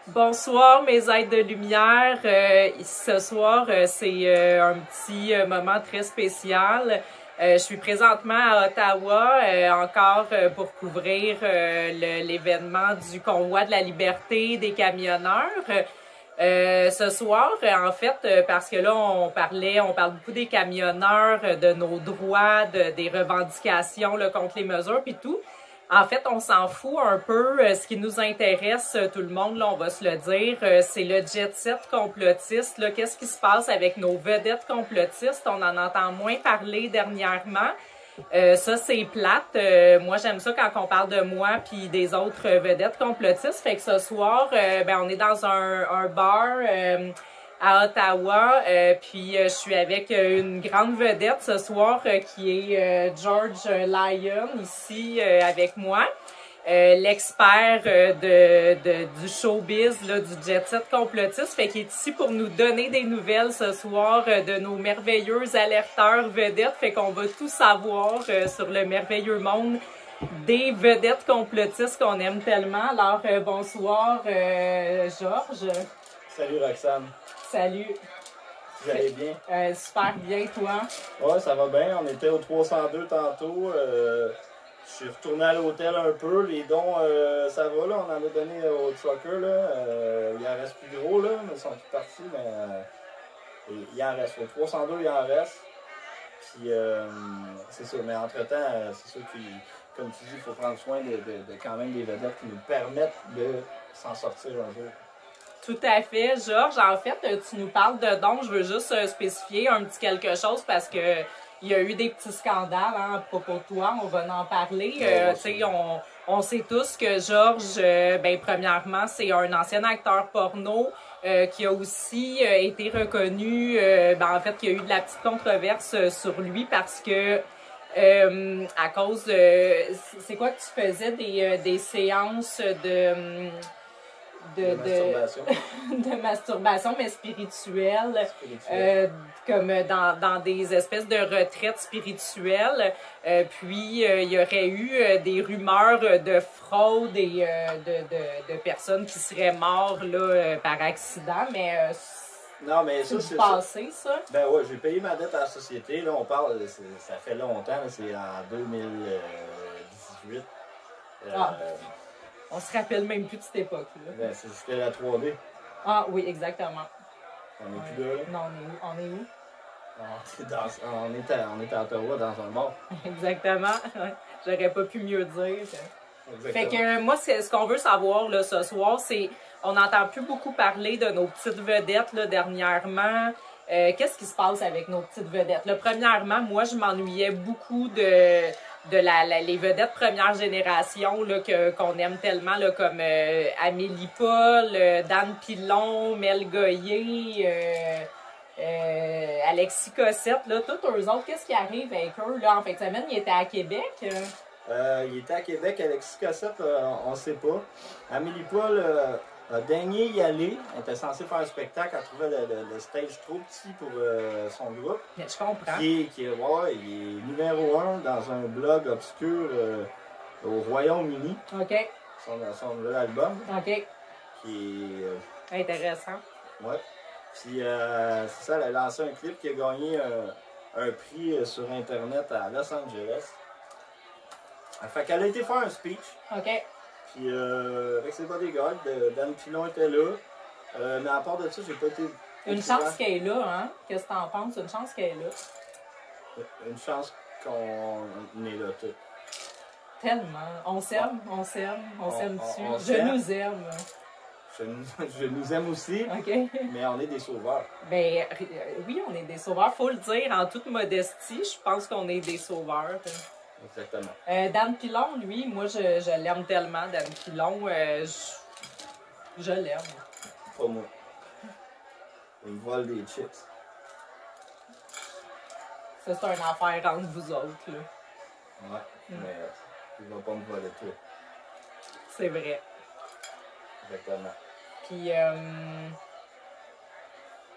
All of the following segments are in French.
Bonsoir mes aides de lumière. Ce soir, c'est un petit moment très spécial. Je suis présentement à Ottawa, encore pour couvrir l'événement du convoi de la liberté des camionneurs. Ce soir, en fait, parce que là, on parle beaucoup des camionneurs, de nos droits, des revendications là, contre les mesures puis tout. En fait, on s'en fout un peu. Ce qui nous intéresse, tout le monde, là, on va se le dire, c'est le jet set complotiste. Qu'est-ce qui se passe avec nos vedettes complotistes? On en entend moins parler dernièrement. Ça, c'est plate. Moi, j'aime ça quand on parle de moi puis des autres vedettes complotistes. Fait que ce soir, on est dans un bar à Ottawa. Puis je suis avec une grande vedette ce soir qui est George Lyon ici avec moi. L'expert du showbiz, là, du jet set complotiste, fait qu'il est ici pour nous donner des nouvelles ce soir de nos merveilleux alerteurs vedettes, fait qu'on va tout savoir sur le merveilleux monde des vedettes complotistes qu'on aime tellement. Alors, bonsoir Georges. Salut Roxane. Salut. Vous allez bien? Super bien, toi? Ouais, ça va bien. On était au 302 tantôt. Je suis retourné à l'hôtel un peu. Les dons, ça va, là. On en a donné aux truckers, là. Il en reste plus gros, là. Ils sont tous partis, mais il en reste. Au 302, il en reste. Puis, c'est ça. Mais entre-temps, c'est sûr que, comme tu dis, il faut prendre soin de quand même des vedettes qui nous permettent de s'en sortir un jour. Tout à fait, Georges. En fait, tu nous parles de dons. Je veux juste spécifier un petit quelque chose parce que il y a eu des petits scandales à propos de toi. On va en parler. On sait tous que Georges, premièrement, c'est un ancien acteur porno qui a aussi été reconnu. En fait, qu'il y a eu de la petite controverse sur lui parce que à cause de... C'est quoi que tu faisais des séances de masturbation. De masturbation, mais spirituelle, comme dans des espèces de retraites spirituelles. Puis, il y aurait eu des rumeurs de fraude et de personnes qui seraient mortes là, par accident, mais... non, mais ça, c'est passé, ça. Ben ouais, j'ai payé ma dette à la société. Là, on parle, ça fait longtemps, c'est en 2018. On se rappelle même plus de cette époque-là. Ben, c'était la 3D. Ah oui, exactement. On n'est plus là, là? Non, on est où? On est à Ottawa, dans un bar. Exactement. J'aurais pas pu mieux dire. Exactement. Fait que moi, ce qu'on veut savoir là, ce soir, c'est... On n'entend plus beaucoup parler de nos petites vedettes là, dernièrement. Qu'est-ce qui se passe avec nos petites vedettes? Là, premièrement, moi, je m'ennuyais beaucoup de les vedettes première génération là, qu'on aime tellement, là, comme Amélie Paul, Dan Pilon, Mel Goyer, Alexis Cossette, là, tous eux autres. Qu'est-ce qui arrive avec eux? Là, en fin de semaine, ils étaient à Québec. Il était à Québec, Alexis Cossette, on ne sait pas. Amélie Paul a daigné y aller. Elle était censée faire un spectacle. Elle trouvait le stage trop petit pour son groupe. Mais je comprends. Il est numéro 1 dans un blog obscur au Royaume-Uni. OK. Son nouvel album. OK. Qui est... intéressant. Ouais. Puis, c'est ça, elle a lancé un clip qui a gagné un prix sur Internet à Los Angeles. Fait qu'elle a été faire un speech. OK. Puis, avec ses bodyguards, Dan Pilon était là. Mais à part de ça, j'ai pas été... Une chance qu'elle est là, hein? Qu'est-ce que t'en penses? Une chance qu'elle est là. Une chance qu'on est là, tout. Tellement. On s'aime, on s'aime, on s'aime dessus. Je nous aime. Je nous aime aussi, OK. Mais on est des sauveurs. Ben, oui, on est des sauveurs. Faut le dire en toute modestie. Je pense qu'on est des sauveurs. Exactement. Dan Pilon, lui, moi, je l'aime tellement, Dan Pilon. Je l'aime. Pas moi. Il me vole des chips. Ça, c'est une affaire entre vous autres, là. Ouais, mais il va pas me voler tout. C'est vrai. Exactement. Puis,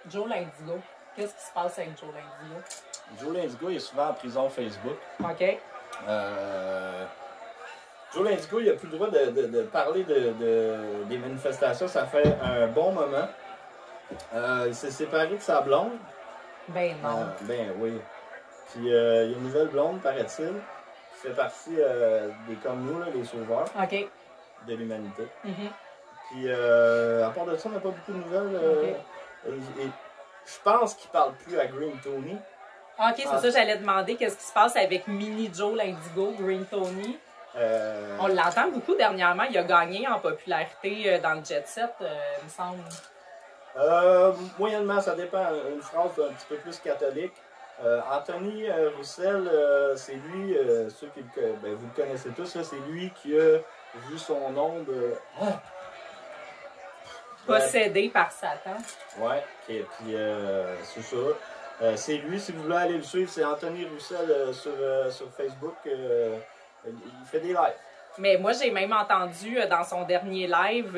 Joe Lindigo. Qu'est-ce qui se passe avec Joe Lindigo? Joe Lindigo est souvent en prison Facebook. OK. Joe Lindigo, il n'a plus le droit de parler des manifestations. Ça fait un bon moment. Il s'est séparé de sa blonde. Ben non. Ben oui. Puis il y a une nouvelle blonde, paraît-il, qui fait partie des comme nous, là, des sauveurs OK. de l'humanité. Mhm. Puis à part de ça, on n'a pas beaucoup de nouvelles. Et je pense qu'il parle plus à Green Tony. OK, c'est ça, j'allais demander qu'est-ce qui se passe avec Mini Joe Lindigo, Green Tony. On l'entend beaucoup dernièrement. Il a gagné en popularité dans le jet set, il me semble. Moyennement, ça dépend. Une phrase un petit peu plus catholique. Anthony Roussel, c'est lui, ceux qui ben, vous le connaissez tous, c'est lui qui a vu son nom de... Possédé par Satan. Ouais, puis c'est ça. C'est lui, si vous voulez aller le suivre, c'est Anthony Roussel sur Facebook. Il fait des lives. Mais moi, j'ai même entendu dans son dernier live,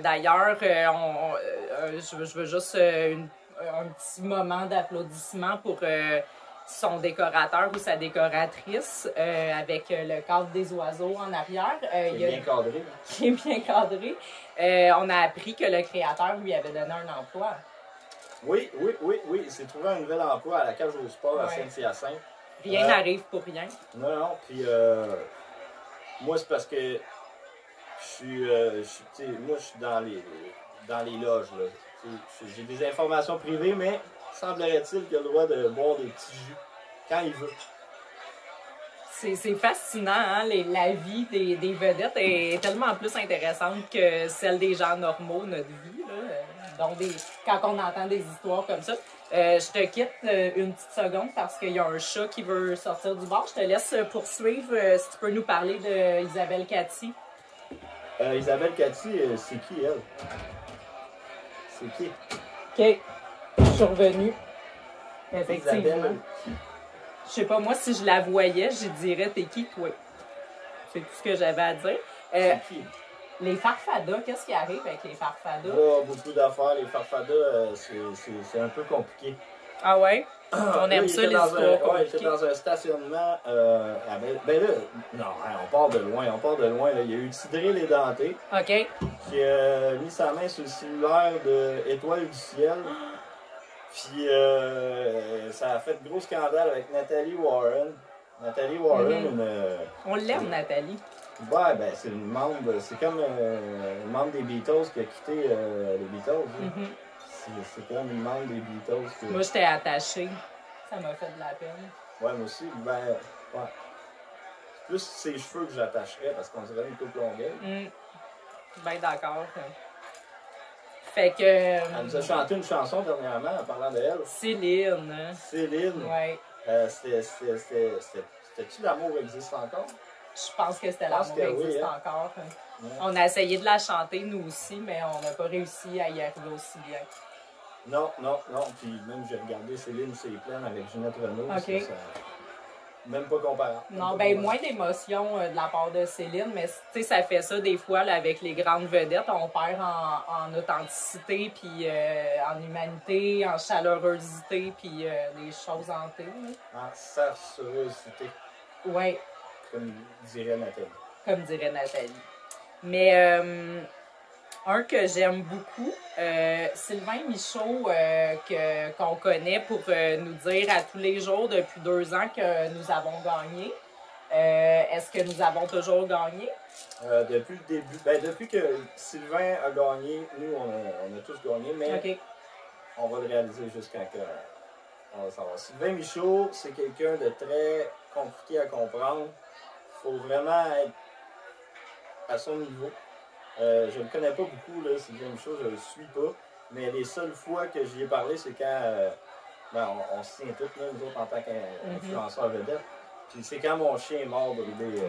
d'ailleurs, je veux juste un petit moment d'applaudissement pour son décorateur ou sa décoratrice avec le cadre des oiseaux en arrière. Qui est bien cadré. Qui est bien cadré. On a appris que le créateur lui avait donné un emploi. Oui. Il s'est trouvé un nouvel emploi à la cage au sport à Saint-Hyacinthe. Rien n'arrive pour rien. Non. Puis moi, c'est parce que je suis dans les loges. J'ai des informations privées, mais semblerait-il qu'il a le droit de boire des petits jus quand il veut. C'est fascinant, hein? La vie des vedettes est tellement plus intéressante que celle des gens normaux, notre vie. Là. Donc, quand on entend des histoires comme ça. Je te quitte une petite seconde parce qu'il y a un chat qui veut sortir du bar. Je te laisse poursuivre si tu peux nous parler d'Isabelle Cathy. Isabelle Cathy, c'est qui, elle? C'est qui? OK. Je suis revenue. Effectivement. Isabelle. Je sais pas, moi, si je la voyais, je dirais, t'es qui, toi? C'est tout ce que j'avais à dire. C'est qui? Les farfadas, qu'est-ce qui arrive avec les farfadas? Beaucoup d'affaires. Les farfadas, c'est un peu compliqué. Ah ouais? On aime ça, les histoires compliquées. Ouais, j'étais dans un stationnement. Ben là, non, on part de loin. Là. Il y a eu Tidré les dentés. OK. Qui a mis sa main sur le cellulaire de Étoile du ciel. Puis ça a fait gros scandale avec Nathalie Warren. On l'aime, Nathalie. Ouais, ben c'est une membre, c'est comme une membre des Beatles qui a quitté les Beatles. C'est comme une membre des Beatles. Moi, j'étais attachée. Ça m'a fait de la peine. Ouais, moi aussi. Ben, ouais. C'est plus ses cheveux que j'attacherais parce qu'on dirait une coupe longueuil. Ben d'accord. Fait que... Elle nous a chanté une chanson dernièrement en parlant d'elle. Céline. Ouais. C'était-tu L'amour existe encore? Je pense que c'était L'amour existe encore. Ouais. On a essayé de la chanter, nous aussi, mais on n'a pas réussi à y arriver aussi bien. Non. Puis même, j'ai regardé Céline, c'est plein avec Ginette Renaud. OK. Même pas comparable. Non, ben moins d'émotion de la part de Céline, mais tu sais, ça fait ça des fois là, avec les grandes vedettes. On perd en authenticité, puis en humanité, en chaleurosité, puis des choses hantées. En sarcerosité. Oui. Comme dirait Nathalie. Mais un que j'aime beaucoup, Sylvain Michaud, qu'on connaît pour nous dire à tous les jours depuis 2 ans que nous avons gagné. Est-ce que nous avons toujours gagné? Depuis le début, ben, depuis que Sylvain a gagné, nous on a tous gagné, mais on va le réaliser jusqu'à quand on va savoir. Sylvain Michaud, c'est quelqu'un de très compliqué à comprendre. Il faut vraiment être à son niveau. Je ne le connais pas beaucoup, là, Sylvain Michaud, je ne le suis pas. Mais les seules fois que j'y ai parlé, c'est quand on se tient tous, là, nous autres, en tant qu'influenceurs vedette. Puis c'est quand mon chien est mort brûlé.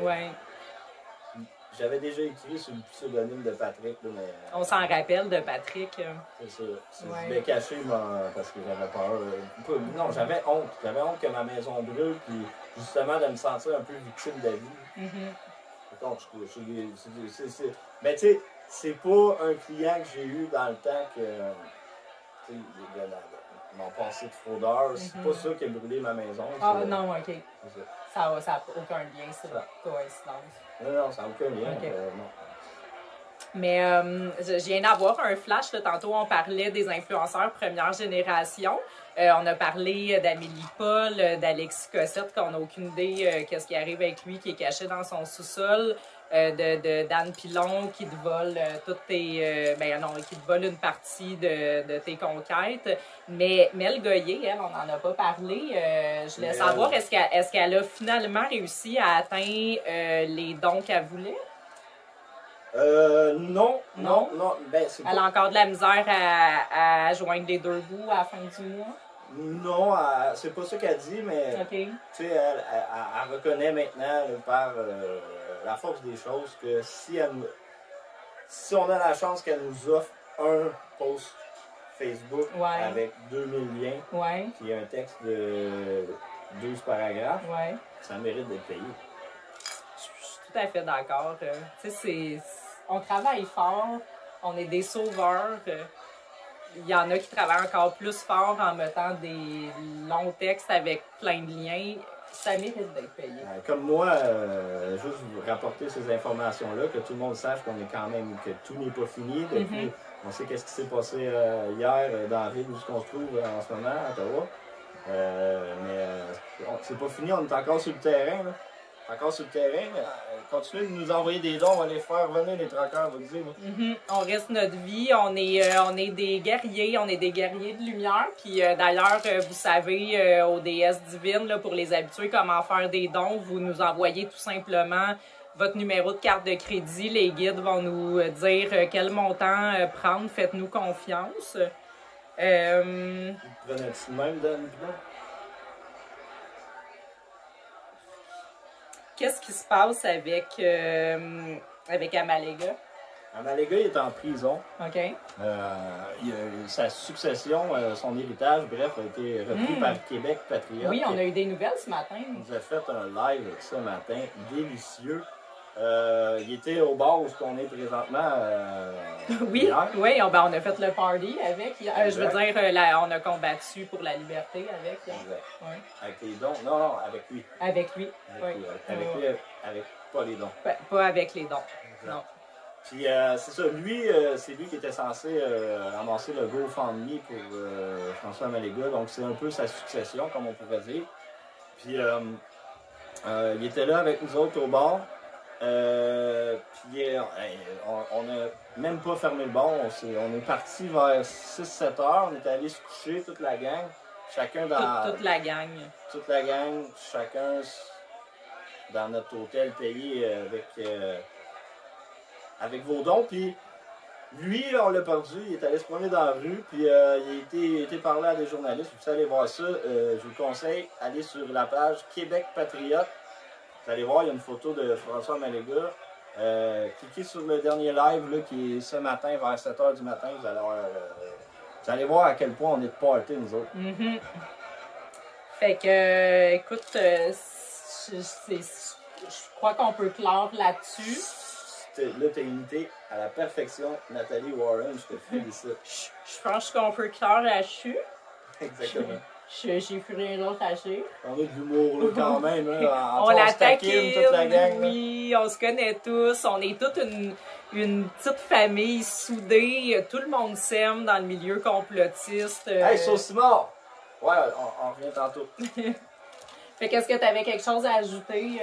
J'avais déjà écrit sur le pseudonyme de Patrick. Là, mais, on s'en rappelle de Patrick. C'est ça. Je l'ai caché parce que j'avais peur. Non, j'avais honte. J'avais honte que ma maison brûle, puis justement de me sentir un peu victime de la vie. Donc, mais tu sais, c'est pas un client que j'ai eu dans le temps que. mon passé de fraudeur. C'est pas ça qui a brûlé ma maison. Ah non, ok. C'est Ça n'a aucun lien, c'est une coïncidence. Non, ça n'a aucun lien. Okay. Non. Mais je viens d'avoir un flash. Là, tantôt, on parlait des influenceurs première génération. On a parlé d'Amélie Paul, d'Alexis Cossette, qu'on n'a aucune idée qu'est-ce qui arrive avec lui, qui est caché dans son sous-sol. d'Anne Pilon qui te vole toutes tes... qui te vole une partie de tes conquêtes. Mais Mel Goyer, elle, on n'en a pas parlé. Je voulais savoir, est-ce qu'elle a finalement réussi à atteindre les dons qu'elle voulait? Non. Ben, elle a encore de la misère à joindre les deux bouts à la fin du mois? Non, c'est pas ça qu'elle dit, mais okay. Tu sais, elle reconnaît maintenant par la force des choses que si on a la chance qu'elle nous offre un post Facebook avec 2000 liens, qui est un texte de 12 paragraphes, ça mérite d'être payé. Je suis tout à fait d'accord. Tu sais, on travaille fort, on est des sauveurs. Il y en a qui travaillent encore plus fort en mettant des longs textes avec plein de liens. Ça mérite d'être payé. Comme moi, juste vous rapporter ces informations-là, que tout le monde sache qu'on est quand même, que tout n'est pas fini. Depuis, on sait qu'est-ce qui s'est passé hier dans la ville où on se trouve en ce moment, à Ottawa. Mais c'est pas fini, on est encore sur le terrain. Là. Encore sur le terrain, continuez de nous envoyer des dons, on va les faire venir les traqueurs, vous dire. On risque notre vie, on est des guerriers, de lumière. Puis d'ailleurs, vous savez, aux déesses divines, là, pour les habitués, comment faire des dons, vous nous envoyez tout simplement votre numéro de carte de crédit. Les guides vont nous dire quel montant prendre, faites-nous confiance. Vous prenez même d'Anne Pilon? Qu'est-ce qui se passe avec Amalega? Amalega est en prison. OK. Sa succession, son héritage, bref, a été repris par Québec Patriote. Oui, on a eu des nouvelles ce matin. Il nous a fait un live ce matin, délicieux. Il était au bar où on est présentement. Oui, on a fait le party avec. Je veux dire, on a combattu pour la liberté avec. Exact. Ouais. Avec les dons. Non, avec lui. Avec lui. Avec pas les dons. Pas avec les dons. Exact. Non. Puis c'est ça, lui, c'est lui qui était censé ramasser le GoFundMe pour François Amalega. Donc c'est un peu sa succession, comme on pourrait dire. Puis il était là avec nous autres au bar. Puis on n'a même pas fermé le bar, on est parti vers 6-7 heures, on est allé se coucher, toute la gang, chacun dans... Toute la gang. Toute la gang, chacun dans notre hôtel payé avec vos dons, puis lui, on l'a perdu, il est allé se promener dans la rue, puis il a été parler à des journalistes, vous allez voir ça, je vous conseille, allez sur la page Québec Patriote. Vous allez voir, il y a une photo de François Amalega. Cliquez sur le dernier live là, qui est ce matin vers 7 h du matin. Vous allez voir à quel point on est de party, nous autres. Fait que, écoute, je crois qu'on peut clore là-dessus. Là, t'as imité à la perfection Nathalie Warren. Je te félicite. Je pense qu'on peut clore là-dessus. Exactement. J'ai plus rien d'autre à dire. On a de l'humour là quand même. Hein, on la taquine, toute la gang. Oui, on se connaît tous. On est toute une petite famille soudée. Tout le monde s'aime dans le milieu complotiste. Hey, Saucimard! Ouais, on revient tantôt. Fait qu'est-ce que tu avais quelque chose à ajouter,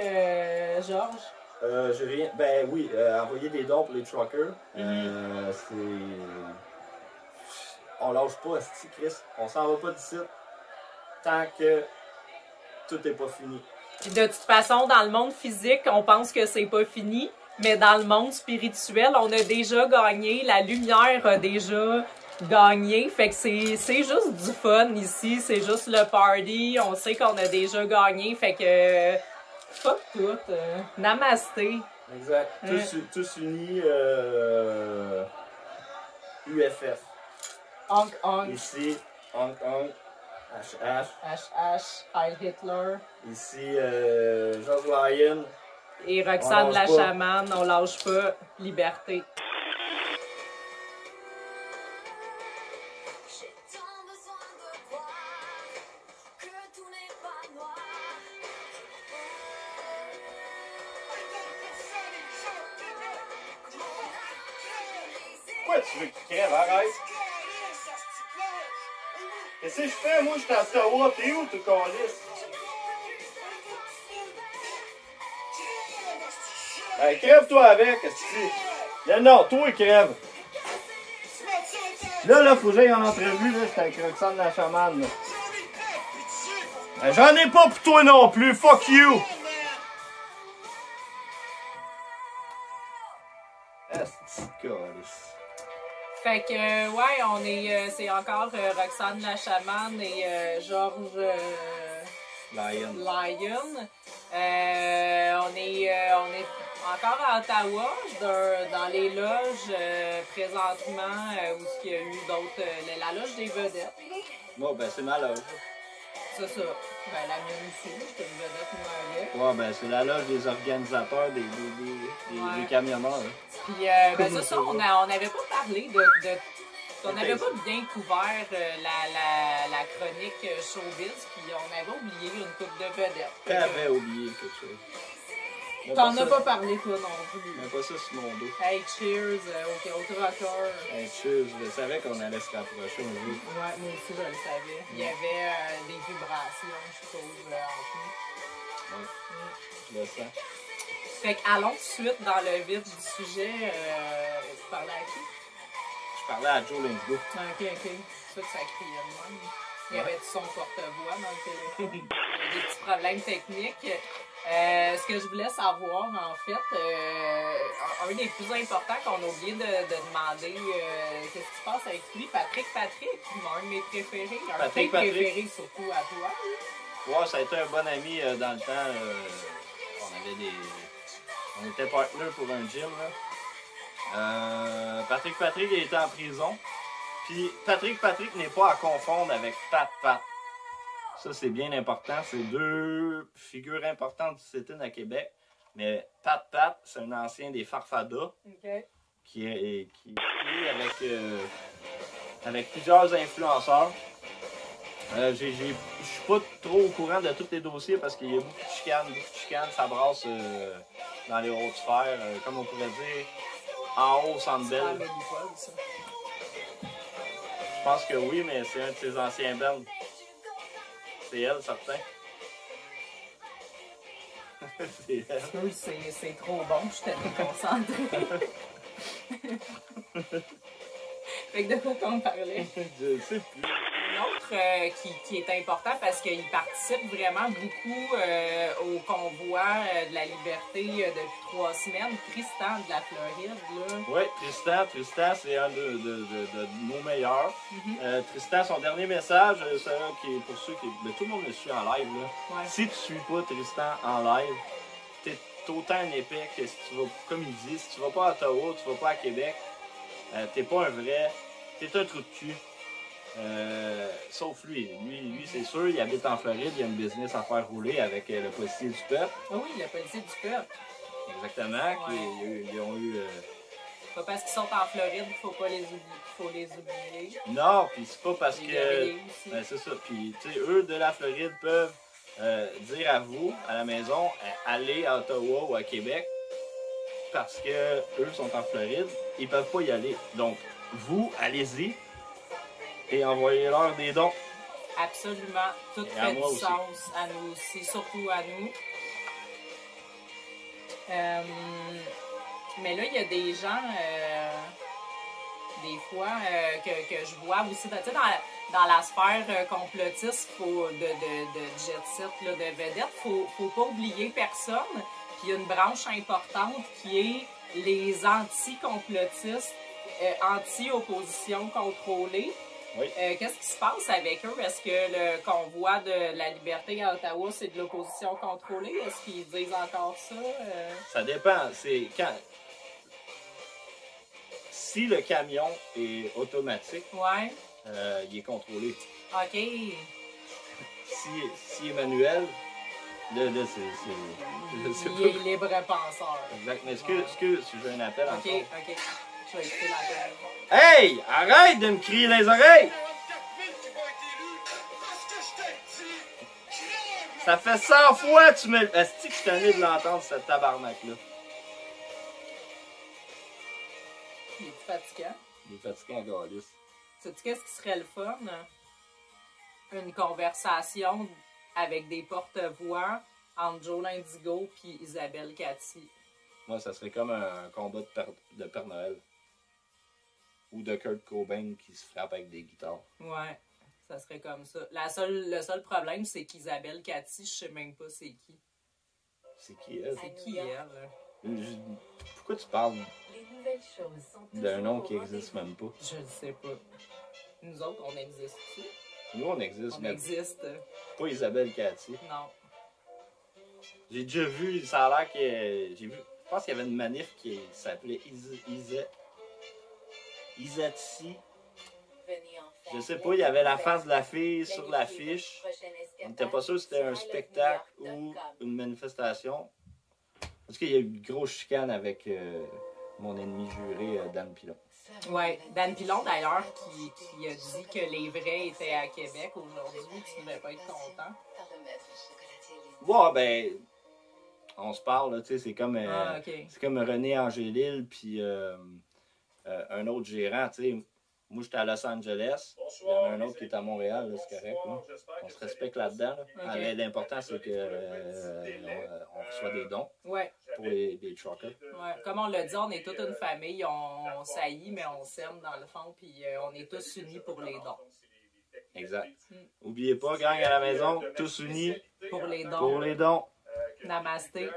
Georges? J'ai rien. Ben oui, envoyer des dons pour les truckers. On lâche pas, Chris. On s'en va pas d'ici tant que tout n'est pas fini. De toute façon, dans le monde physique, on pense que c'est pas fini, mais dans le monde spirituel, on a déjà gagné, la lumière a déjà gagné, fait que c'est juste du fun ici, c'est juste le party, on sait qu'on a déjà gagné, fait que fuck tout, namasté. Exact, tous unis, UFF. Honk honk. Ici, honk honk. HH, Heil Hitler. Ici, George Lyon. Et Roxane la chamane, on lâche pas. Liberté. Pourquoi tu veux qu'il crève? Arrête! Qu'est-ce que je fais? Moi, je suis à Ottawa. T'es où, tu calice? Ben, crève-toi avec, qu'est-ce que non, toi, crève. Là, faut que j'aille en entrevue, là, j'étais avec Roxane la chamane, là. Ben, j'en ai pas pour toi non plus, fuck you! Asti de calice. Fait que, ouais, on est, c'est encore Roxane la chamane et Georges Lion. On est encore à Ottawa, dans les loges présentement, où il y a eu d'autres, la loge des vedettes. Bon, ben, c'est ma loge. C'est ça. Ben, la mienne aussi, j'étais une vedette, moi, Ouais, ben, c'est la loge des organisateurs, des camionneurs. Hein. Puis, ben, c'est ça, on n'avait pas parlé on n'avait pas bien couvert la chronique showbiz, puis on avait oublié une coupe de vedettes. T'avais oublié quelque chose. T'en as pas parlé, toi, non plus. Mais pas ça sur mon dos. Hey, cheers, au rocker. Hey, cheers, je savais qu'on allait se rapprocher un jour. Ouais, moi aussi, je le savais. Il y avait des vibrations, je trouve, en Ouais, je le sens. Fait qu'allons tout de suite dans le vif du sujet. Tu parlais à qui? Je parlais à Joe Lindsgo. Ah, ok. C'est ça que ça criait de même. Il y avait son porte-voix dans le téléphone. Il y a des petits problèmes techniques. Ce que je voulais savoir, en fait, un des plus importants qu'on a oublié de demander, qu'est-ce qui se passe avec lui? Patrick, un de mes préférés. Un de tes préférés, surtout à toi. Ouais, ça a été un bon ami dans le temps. On était partenaires pour un gym. Là. Patrick, il était en prison. Puis Patrick n'est pas à confondre avec Pat. Ça, c'est bien important. C'est deux figures importantes du sit-in à Québec. Mais Pat, c'est un ancien des Farfadas. Okay. Qui est avec plusieurs influenceurs. Je suis pas trop au courant de tous les dossiers parce qu'il y a beaucoup de chicanes, ça brasse dans les hautes sphères, comme on pourrait dire, en haut, au Centre Bell. Je pense que oui, mais c'est un de ses anciens bands. C'est elle, certain. C'est elle. C'est trop bon, je t'ai déconcentré. Fait que de quoi qu'on parlait? Je sais plus. Un autre qui est important parce qu'il participe vraiment beaucoup au convoi de la liberté depuis 3 semaines. Tristan de la Floride, là. Oui, Tristan, c'est un de nos meilleurs. Tristan, son dernier message, c'est pour ceux qui... Ben, tout le monde le suit en live, là. Ouais. Si tu ne suis pas Tristan en live, t'es autant un épais que si tu vas, comme il dit, si tu vas pas à Ottawa, tu vas pas à Québec, t'es pas un vrai, t'es un trou de cul. Sauf lui. Lui c'est sûr, il habite en Floride, il a une business à faire rouler avec le policier du peuple. Ah oui, le policier du peuple. Exactement, ouais. Ils ont eu... Pas parce qu'ils sont en Floride qu'il faut pas les oublier. Non, puis c'est pas parce que... Ben, c'est ça, puis tu sais, eux de la Floride peuvent dire à vous, à la maison, aller à Ottawa ou à Québec, parce que eux sont en Floride, ils peuvent pas y aller. Donc, vous, allez-y et envoyez-leur des dons. Absolument. Tout fait du sens à nous aussi, surtout à nous. Mais là, il y a des gens, des fois, que je vois aussi, tu sais, dans la sphère complotiste de jet set, là, de vedette, faut pas oublier personne. Puis il y a une branche importante qui est les anti-complotistes, anti-opposition contrôlée. Oui. Qu'est-ce qui se passe avec eux? Est-ce que le convoi de la liberté à Ottawa, c'est de l'opposition contrôlée? Est-ce qu'ils disent encore ça? Ça dépend. C'est quand... Si le camion est automatique, ouais. Il est contrôlé. OK. Si est manuel, là c'est il est libre penseur. Exact. Mais excuse, j'ai un appel encore. OK. Je vais écouter l'appel. Hey! Arrête de me crier dans les oreilles! Ça fait 100 fois que tu me... Est-ce que je t'en ai de l'entendre, cette tabarnak-là? Il est fatigant. Il est fatigué en galice. Sais-tu qu'est-ce qui serait le fun? Une conversation avec des porte-voix entre Joe Lindigo et Isabelle Cathy. Moi, ça serait comme un combat de Père Noël. Ou de Kurt Cobain qui se frappe avec des guitares. Ouais, ça serait comme ça. Le seul problème, c'est qu'Isabelle Cathy, je sais même pas c'est qui. C'est qui elle? C'est qui elle? Pourquoi tu parles d'un nom qui existe même pas? Je ne sais pas. Nous autres, on existe-tu? Nous, on existe, On mais existe. pas Isabelle Cathy. Non. J'ai déjà vu, ça a l'air que... J'ai vu, je pense qu'il y avait une manif qui s'appelait Isatsi. Je sais pas, il y avait la face de la fille sur l'affiche. On n'était pas sûr si c'était un spectacle ou une manifestation. Parce qu'il y a eu une grosse chicane avec mon ennemi juré, Dan Pilon. Ouais, Dan Pilon d'ailleurs qui a dit que les vrais étaient à Québec aujourd'hui. Tu ne devais pas être content. Ouais, ben, on se parle, là, tu sais, c'est comme, ok. c'est comme René Angélil puis un autre gérant, tu sais. Moi, j'étais à Los Angeles. Il y en a un autre qui est à Montréal, là, c'est correct. Là. On se respecte là-dedans. Là. Okay. L'important, c'est qu'on reçoit des dons Ouais. pour les truckers. Ouais. Comme on l'a dit, on est toute une famille. On saillit, mais on s'aime dans le fond. Puis on est tous unis pour les dons. Exact. Oubliez pas, gang à la maison, tous unis pour les dons. Pour les dons. Namasté.